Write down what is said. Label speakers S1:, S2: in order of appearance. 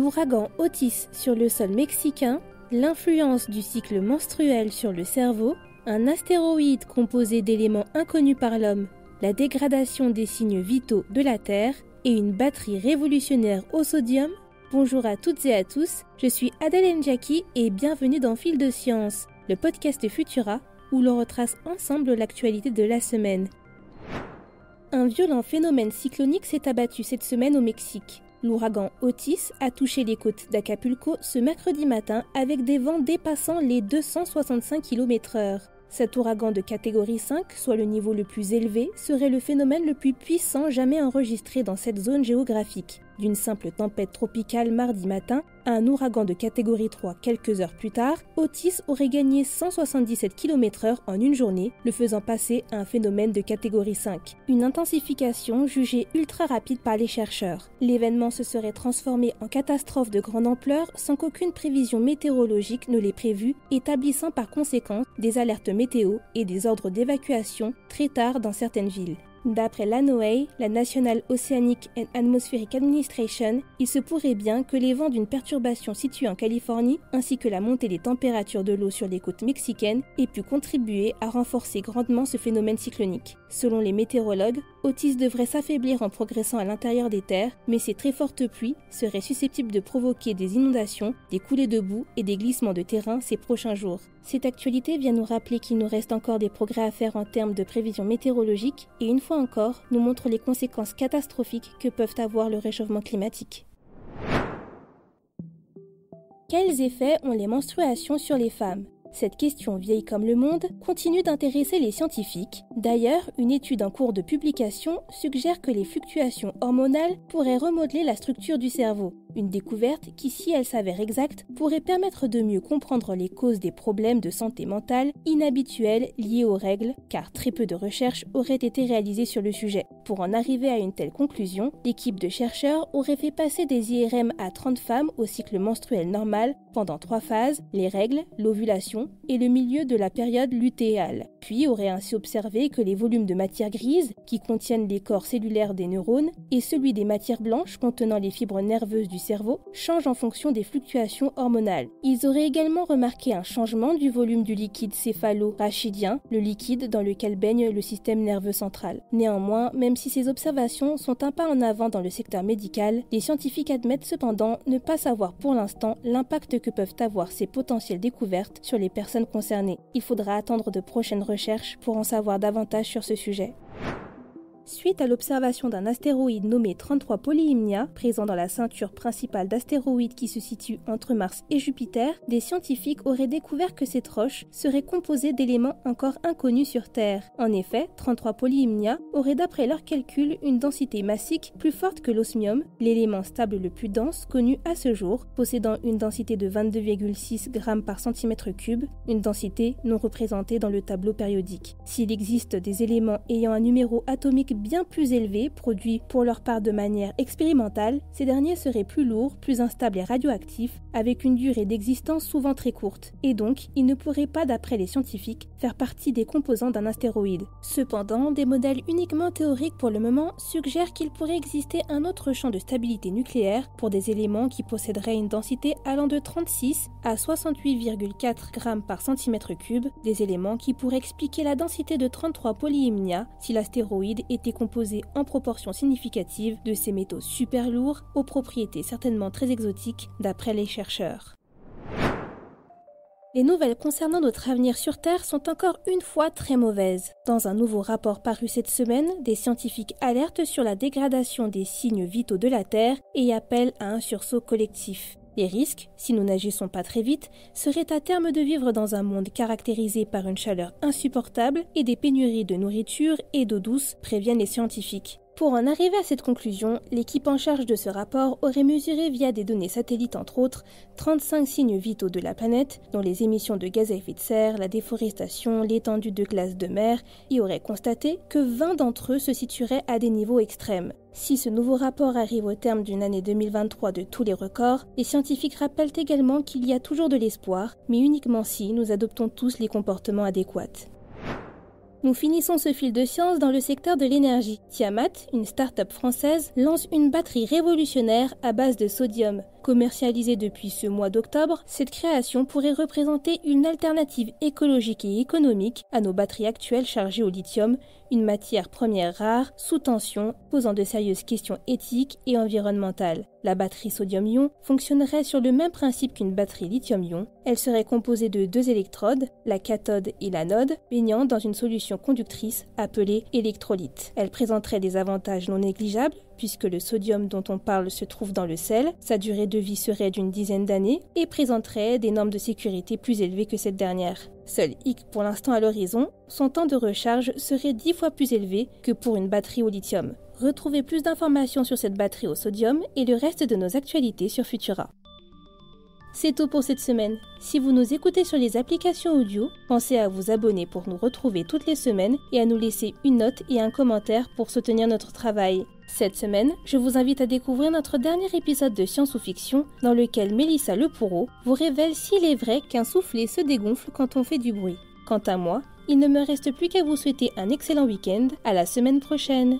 S1: l'ouragan Otis sur le sol mexicain, l'influence du cycle menstruel sur le cerveau, un astéroïde composé d'éléments inconnus par l'homme, la dégradation des signes vitaux de la Terre et une batterie révolutionnaire au sodium. Bonjour à toutes et à tous, je suis Adèle Njaki et bienvenue dans Fil de Science, le podcast Futura où l'on retrace ensemble l'actualité de la semaine. Un violent phénomène cyclonique s'est abattu cette semaine au Mexique. L'ouragan Otis a touché les côtes d'Acapulco ce mercredi matin avec des vents dépassant les 265 km/h. Cet ouragan de catégorie 5, soit le niveau le plus élevé, serait le phénomène le plus puissant jamais enregistré dans cette zone géographique. D'une simple tempête tropicale mardi matin à un ouragan de catégorie 3 quelques heures plus tard, Otis aurait gagné 177 km/h en une journée, le faisant passer à un phénomène de catégorie 5. Une intensification jugée ultra rapide par les chercheurs. L'événement se serait transformé en catastrophe de grande ampleur sans qu'aucune prévision météorologique ne l'ait prévu, établissant par conséquent des alertes météo et des ordres d'évacuation très tard dans certaines villes. D'après l'ANOAA, la National Oceanic and Atmospheric Administration, il se pourrait bien que les vents d'une perturbation située en Californie, ainsi que la montée des températures de l'eau sur les côtes mexicaines, aient pu contribuer à renforcer grandement ce phénomène cyclonique. Selon les météorologues, Otis devrait s'affaiblir en progressant à l'intérieur des terres, mais ces très fortes pluies seraient susceptibles de provoquer des inondations, des coulées de boue et des glissements de terrain ces prochains jours. Cette actualité vient nous rappeler qu'il nous reste encore des progrès à faire en termes de prévision météorologique et une fois encore, nous montre les conséquences catastrophiques que peuvent avoir le réchauffement climatique. Quels effets ont les menstruations sur les femmes ? Cette question vieille comme le monde continue d'intéresser les scientifiques. D'ailleurs, une étude en cours de publication suggère que les fluctuations hormonales pourraient remodeler la structure du cerveau. Une découverte qui, si elle s'avère exacte, pourrait permettre de mieux comprendre les causes des problèmes de santé mentale inhabituels liés aux règles, car très peu de recherches auraient été réalisées sur le sujet. Pour en arriver à une telle conclusion, l'équipe de chercheurs aurait fait passer des IRM à 30 femmes au cycle menstruel normal pendant 3 phases, les règles, l'ovulation et le milieu de la période lutéale. Puis aurait ainsi observé que les volumes de matière grise, qui contiennent les corps cellulaires des neurones, et celui des matières blanches contenant les fibres nerveuses du cerveau, changent en fonction des fluctuations hormonales. Ils auraient également remarqué un changement du volume du liquide céphalo-rachidien, le liquide dans lequel baigne le système nerveux central. Néanmoins, même si ces observations sont un pas en avant dans le secteur médical, les scientifiques admettent cependant ne pas savoir pour l'instant l'impact que peuvent avoir ces potentielles découvertes sur les personnes concernées. Il faudra attendre de prochaines recherches pour en savoir davantage sur ce sujet. Suite à l'observation d'un astéroïde nommé 33 Polyhymnia, présent dans la ceinture principale d'astéroïdes qui se situe entre Mars et Jupiter, des scientifiques auraient découvert que cette roche serait composée d'éléments encore inconnus sur Terre. En effet, 33 Polyhymnia aurait d'après leurs calculs une densité massique plus forte que l'osmium, l'élément stable le plus dense connu à ce jour, possédant une densité de 22,6 g par cm3, une densité non représentée dans le tableau périodique. S'il existe des éléments ayant un numéro atomique bien plus élevés, produits pour leur part de manière expérimentale, ces derniers seraient plus lourds, plus instables et radioactifs, avec une durée d'existence souvent très courte, et donc ils ne pourraient pas, d'après les scientifiques, faire partie des composants d'un astéroïde. Cependant, des modèles uniquement théoriques pour le moment suggèrent qu'il pourrait exister un autre champ de stabilité nucléaire pour des éléments qui posséderaient une densité allant de 36 à 68,4 g par cm3, des éléments qui pourraient expliquer la densité de 33 Polyhymnia si l'astéroïde était composé en proportion significative de ces métaux super lourds aux propriétés certainement très exotiques d'après les chercheurs. Les nouvelles concernant notre avenir sur Terre sont encore une fois très mauvaises. Dans un nouveau rapport paru cette semaine, des scientifiques alertent sur la dégradation des signes vitaux de la Terre et appellent à un sursaut collectif. Les risques, si nous n'agissons pas très vite, seraient à terme de vivre dans un monde caractérisé par une chaleur insupportable et des pénuries de nourriture et d'eau douce, préviennent les scientifiques. Pour en arriver à cette conclusion, l'équipe en charge de ce rapport aurait mesuré via des données satellites entre autres 35 signes vitaux de la planète, dont les émissions de gaz à effet de serre, la déforestation, l'étendue de glace de mer, et aurait constaté que 20 d'entre eux se situeraient à des niveaux extrêmes. Si ce nouveau rapport arrive au terme d'une année 2023 de tous les records, les scientifiques rappellent également qu'il y a toujours de l'espoir, mais uniquement si nous adoptons tous les comportements adéquats. Nous finissons ce fil de science dans le secteur de l'énergie. Tiamat, une start-up française, lance une batterie révolutionnaire à base de sodium. Commercialisée depuis ce mois d'octobre, cette création pourrait représenter une alternative écologique et économique à nos batteries actuelles chargées au lithium, une matière première rare, sous tension, posant de sérieuses questions éthiques et environnementales. La batterie sodium-ion fonctionnerait sur le même principe qu'une batterie lithium-ion. Elle serait composée de 2 électrodes, la cathode et l'anode, baignant dans une solution conductrice appelée électrolyte. Elle présenterait des avantages non négligeables, puisque le sodium dont on parle se trouve dans le sel, sa durée de vie serait d'une dizaine d'années et présenterait des normes de sécurité plus élevées que cette dernière. Seul hic pour l'instant à l'horizon, son temps de recharge serait 10 fois plus élevé que pour une batterie au lithium. Retrouvez plus d'informations sur cette batterie au sodium et le reste de nos actualités sur Futura. C'est tout pour cette semaine. Si vous nous écoutez sur les applications audio, pensez à vous abonner pour nous retrouver toutes les semaines et à nous laisser une note et un commentaire pour soutenir notre travail. Cette semaine, je vous invite à découvrir notre dernier épisode de Science ou Fiction dans lequel Mélissa Lepoureau vous révèle s'il est vrai qu'un soufflet se dégonfle quand on fait du bruit. Quant à moi, il ne me reste plus qu'à vous souhaiter un excellent week-end. À la semaine prochaine.